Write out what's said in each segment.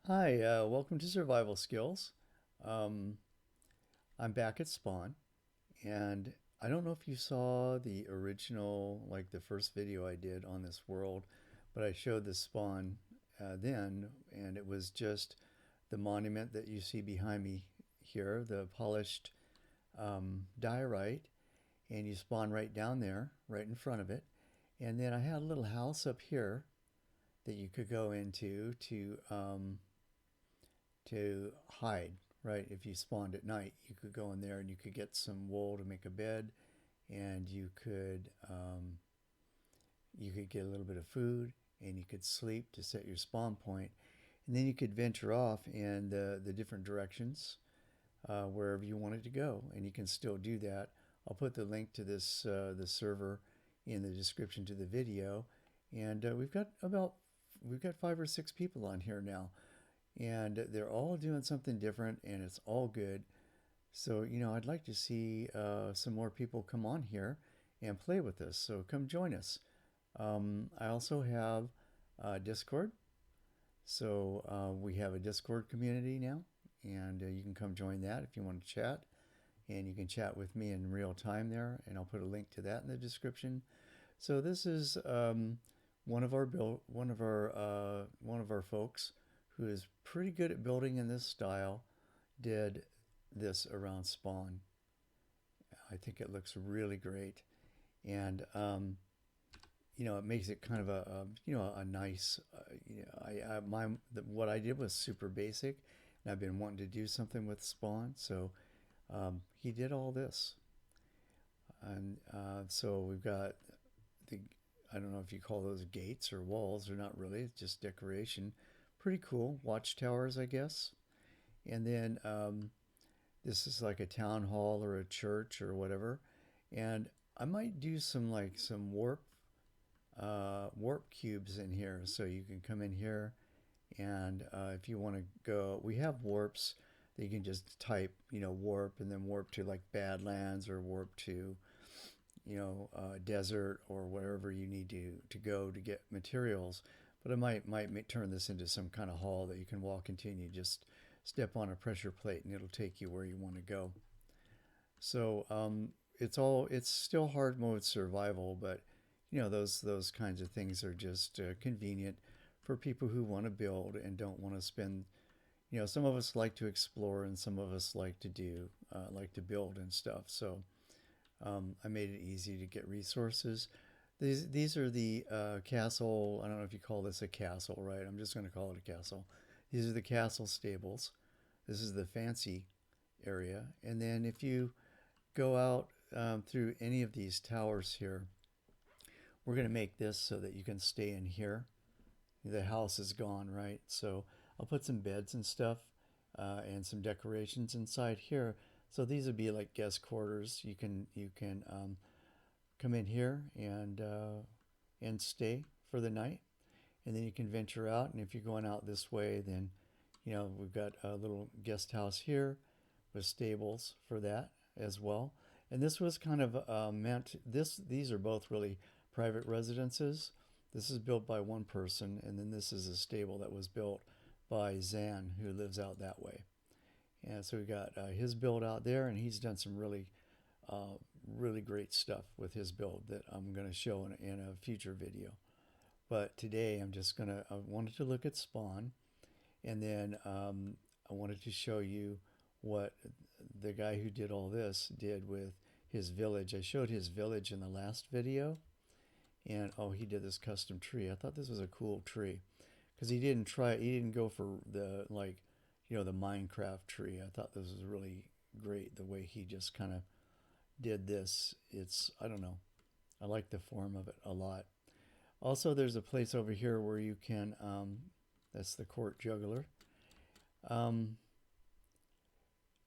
Hi, welcome to Survival Skills. Um, I'm back at Spawn, and I don't know if you saw the original, like the first video I did on this world, but I showed the spawn then, and it was just the monument that you see behind me here, the polished diorite, and you spawn right down there, right in front of it. And then I had a little house up here that you could go into to hide, right? If you spawned at night, you could go in there and you could get some wool to make a bed, and you could get a little bit of food, and you could sleep to set your spawn point, and then you could venture off in the different directions wherever you wanted to go, and you can still do that. I'll put the link to this server in the description to the video, and we've got 5 or 6 people on here now, and they're all doing something different, and it's all good. So, I'd like to see some more people come on here and play with us. So come join us. I also have Discord. So we have a Discord community now, and you can come join that if you want to chat. And you can chat with me in real time there, and I'll put a link to that in the description. So this is one of our folks who is pretty good at building in this style did this around spawn. I think it looks really great, and it makes it kind of a nice. What I did was super basic, and I've been wanting to do something with spawn, so he did all this, and so we've got the. I don't know if you call those gates or walls. They're not really. It's just decoration. Pretty cool. Watchtowers, I guess. And then this is like a town hall or a church or whatever. And I might do some warp cubes in here, so you can come in here, and if you want to go, we have warps that you can just type, warp, and then warp to like Badlands, or warp to desert, or wherever you need to go to get materials. But I might turn this into some kind of hall that you can walk into, and you just step on a pressure plate and it'll take you where you want to go. So it's still hard mode survival, but those kinds of things are just convenient for people who want to build and don't want to spend. Some of us like to explore, and some of us like to build and stuff. So I made it easy to get resources. These are the castle. I don't know if you call this a castle, right? I'm just going to call it a castle. These are the castle stables. This is the fancy area. And then if you go out through any of these towers here, we're going to make this so that you can stay in here. The house is gone, right? So I'll put some beds and stuff and some decorations inside here. So these would be like guest quarters. You can come in here and stay for the night, and then you can venture out. And if you're going out this way, then we've got a little guest house here with stables for that as well. And this was kind of meant. These are both really private residences. This is built by one person, and then this is a stable that was built by Zan, who lives out that way. And so we got his build out there, and he's done some really great stuff with his build that I'm going to show in a future video. But today I wanted to look at spawn, and then I wanted to show you what the guy who did all this did with his village. I showed his village in the last video, and oh, he did this custom tree. I thought this was a cool tree because he didn't go for the the Minecraft tree. I thought this was really great the way he just kind of did this. I don't know. I like the form of it a lot. Also, there's a place over here where you can, that's the court juggler. Um,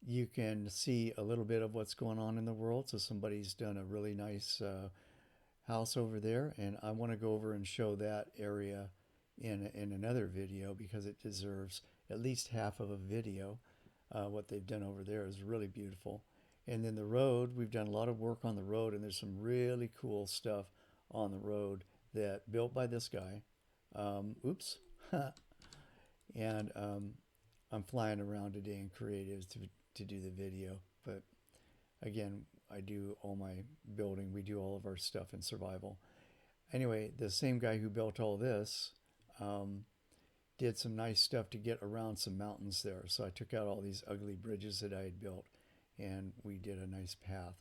you can see a little bit of what's going on in the world. So somebody's done a really nice house over there, and I want to go over and show that area in another video because it deserves at least half of a video. What they've done over there is really beautiful. And then the road, we've done a lot of work on the road, and there's some really cool stuff on the road that built by this guy. Oops. And I'm flying around today in creative to do the video. But again, I do all my building. We do all of our stuff in survival. Anyway, the same guy who built all this um, did some nice stuff to get around some mountains there. So I took out all these ugly bridges that I had built and we did a nice path.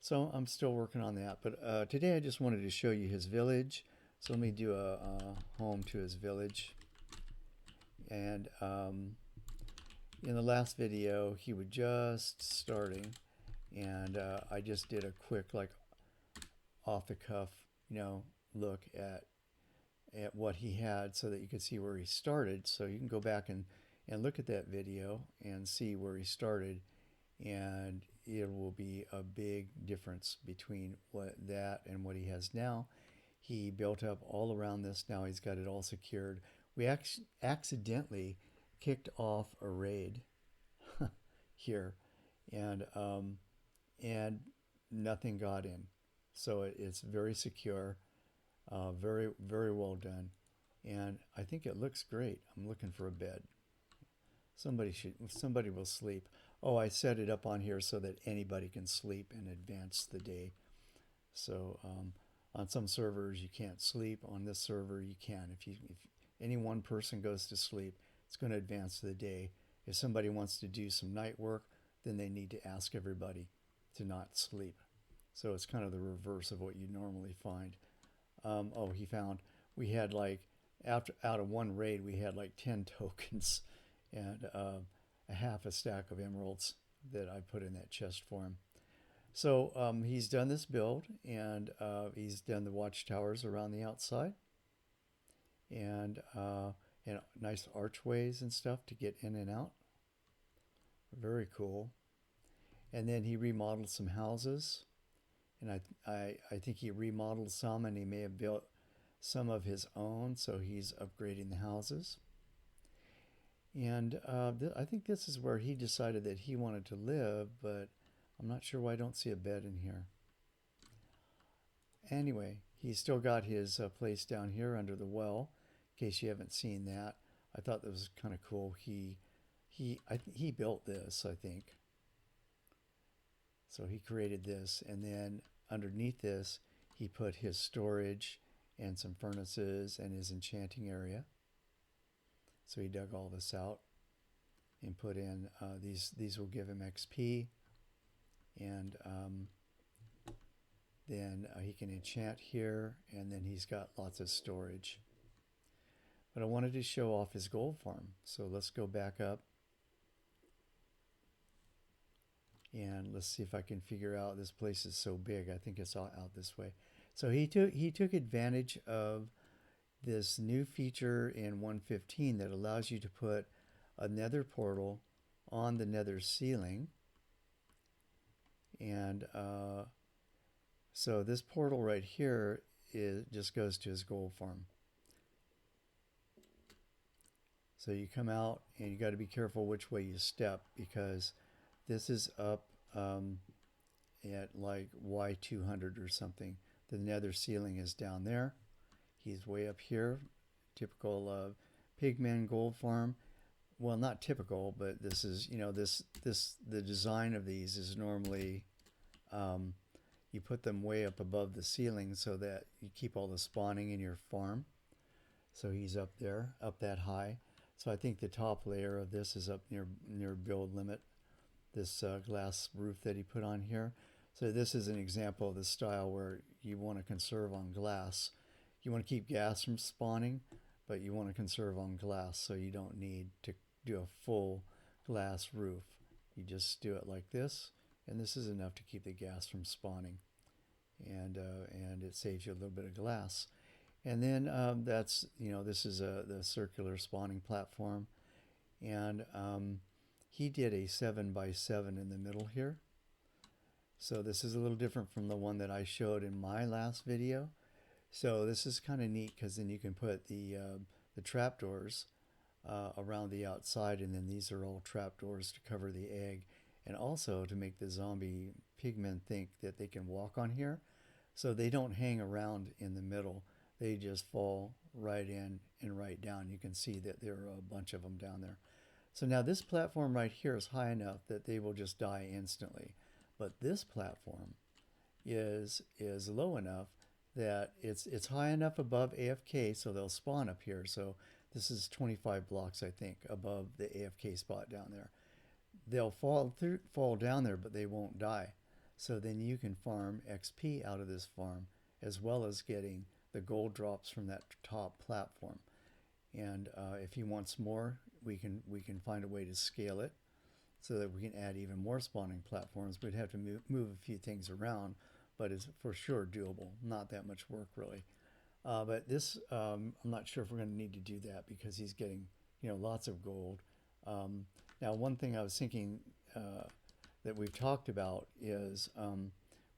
So I'm still working on that. But today I just wanted to show you his village. So let me do a home to his village. And in the last video, he was just starting. And I just did a quick, like, off the cuff, look at what he had so that you could see where he started. So you can go back and look at that video and see where he started, and it will be a big difference between what that and what he has now. He built up all around this. Now he's got it all secured. We accidentally kicked off a raid here, and nothing got in. So it's very secure. Very, very well done. And I think it looks great. I'm looking for a bed. Somebody will sleep. Oh, I set it up on here so that anybody can sleep and advance the day. So on some servers you can't sleep. On this server you can. If any one person goes to sleep, it's going to advance the day. If somebody wants to do some night work, then they need to ask everybody to not sleep. So it's kind of the reverse of what you normally find. Oh, he found we had like out of one raid we had like 10 tokens and a half a stack of emeralds that I put in that chest for him. So he's done this build, and he's done the watchtowers around the outside, and nice archways and stuff to get in and out. Very cool. And then he remodeled some houses. And I think he remodeled some, and he may have built some of his own, so he's upgrading the houses. And I think this is where he decided that he wanted to live, but I'm not sure why I don't see a bed in here. Anyway, he's still got his place down here under the well, in case you haven't seen that. I thought that was kind of cool. He built this, I think. So he created this, and then underneath this, he put his storage and some furnaces and his enchanting area. So he dug all this out and put in these will give him XP, and then he can enchant here, and then he's got lots of storage. But I wanted to show off his gold farm, so let's go back up. And let's see if I can figure out, this place is so big. I think it's all out this way. So he took advantage of this new feature in 1.15 that allows you to put a nether portal on the nether ceiling. And so this portal right here just goes to his gold farm. So you come out, and you got to be careful which way you step, because this is up at like Y200 or something. The nether ceiling is down there. He's way up here. Typical pigman gold farm. Well, not typical, but this is, the design of these is normally you put them way up above the ceiling so that you keep all the spawning in your farm. So he's up there, up that high. So I think the top layer of this is up near build limit. This glass roof that he put on here. So this is an example of the style where you want to conserve on glass. You want to keep gas from spawning, but you want to conserve on glass, so you don't need to do a full glass roof. You just do it like this, and this is enough to keep the gas from spawning, and it saves you a little bit of glass. And then that's, this is the circular spawning platform, and he did a 7x7 in the middle here. So this is a little different from the one that I showed in my last video. So this is kind of neat, because then you can put the trapdoors around the outside, and then these are all trapdoors to cover the egg, and also to make the zombie pigmen think that they can walk on here. So they don't hang around in the middle. they just fall right in and right down. You can see that there are a bunch of them down there. So now this platform right here is high enough that they will just die instantly. But this platform is low enough that it's high enough above AFK, so they'll spawn up here. So this is 25 blocks, I think, above the AFK spot down there. They'll fall down there, but they won't die. So then you can farm XP out of this farm, as well as getting the gold drops from that top platform. And if he wants more, we can find a way to scale it so that we can add even more spawning platforms. We'd have to move a few things around, but it's for sure doable. Not that much work, really. But this, I'm not sure if we're going to need to do that because he's getting, lots of gold. Now, one thing I was thinking that we've talked about is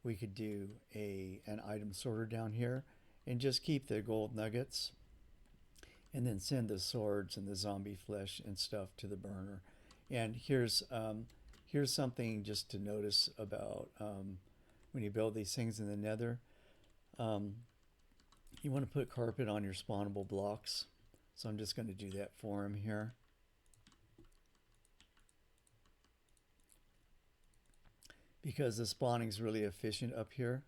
we could do an item sorter down here and just keep the gold nuggets and then send the swords and the zombie flesh and stuff to the burner. And here's something just to notice about when you build these things in the Nether. You want to put carpet on your spawnable blocks. So I'm just going to do that for him here. Because the spawning is really efficient up here.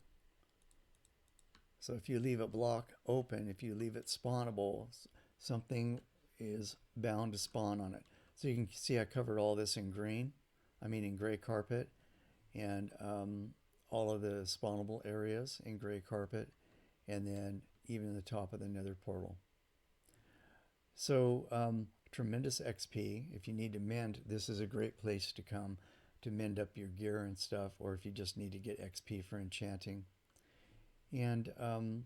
So if you leave a block open, if you leave it spawnable, something is bound to spawn on it. So you can see I covered all this in green, in gray carpet, and all of the spawnable areas in gray carpet, and then even the top of the Nether portal. So tremendous XP. If you need to mend, this is a great place to come to mend up your gear and stuff, or if you just need to get XP for enchanting. And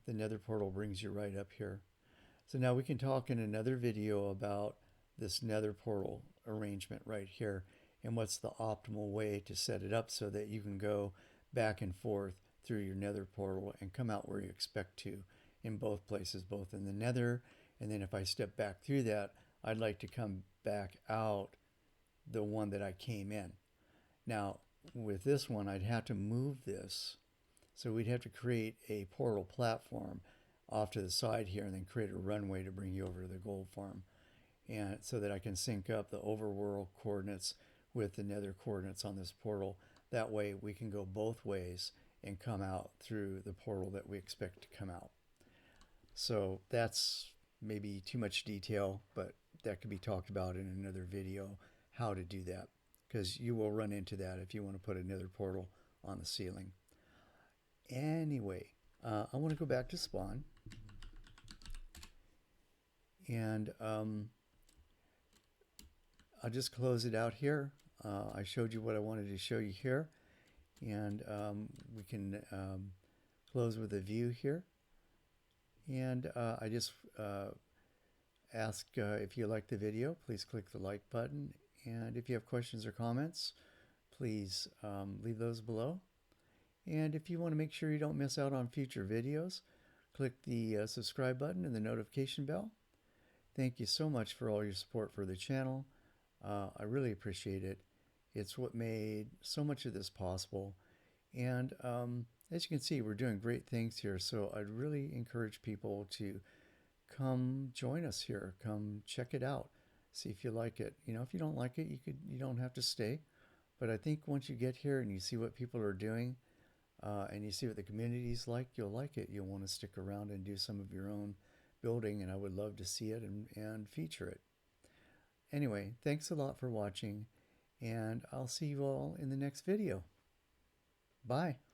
the Nether portal brings you right up here. So now we can talk in another video about this Nether portal arrangement right here and what's the optimal way to set it up so that you can go back and forth through your Nether portal and come out where you expect to in both places, both in the Nether, and then if I step back through that, I'd like to come back out the one that I came in. Now, with this one, I'd have to move this. So we'd have to create a portal platform off to the side here and then create a runway to bring you over to the gold farm. And so that I can sync up the overworld coordinates with the Nether coordinates on this portal. That way we can go both ways and come out through the portal that we expect to come out. So that's maybe too much detail, but that could be talked about in another video, how to do that. Because you will run into that if you want to put a Nether portal on the ceiling. Anyway, I want to go back to spawn. And I'll just close it out here. I showed you what I wanted to show you here. And we can close with a view here. And I just ask if you like the video, please click the like button. And if you have questions or comments, please leave those below. And if you want to make sure you don't miss out on future videos, click the subscribe button and the notification bell. Thank you so much for all your support for the channel. I really appreciate it. It's what made so much of this possible. And as you can see, we're doing great things here. So I'd really encourage people to come join us here. Come check it out. See if you like it. If you don't like it, you don't have to stay. But I think once you get here and you see what people are doing, and you see what the community's like, you'll like it. You'll want to stick around and do some of your own building, and I would love to see it and feature it. Anyway, thanks a lot for watching, and I'll see you all in the next video. Bye.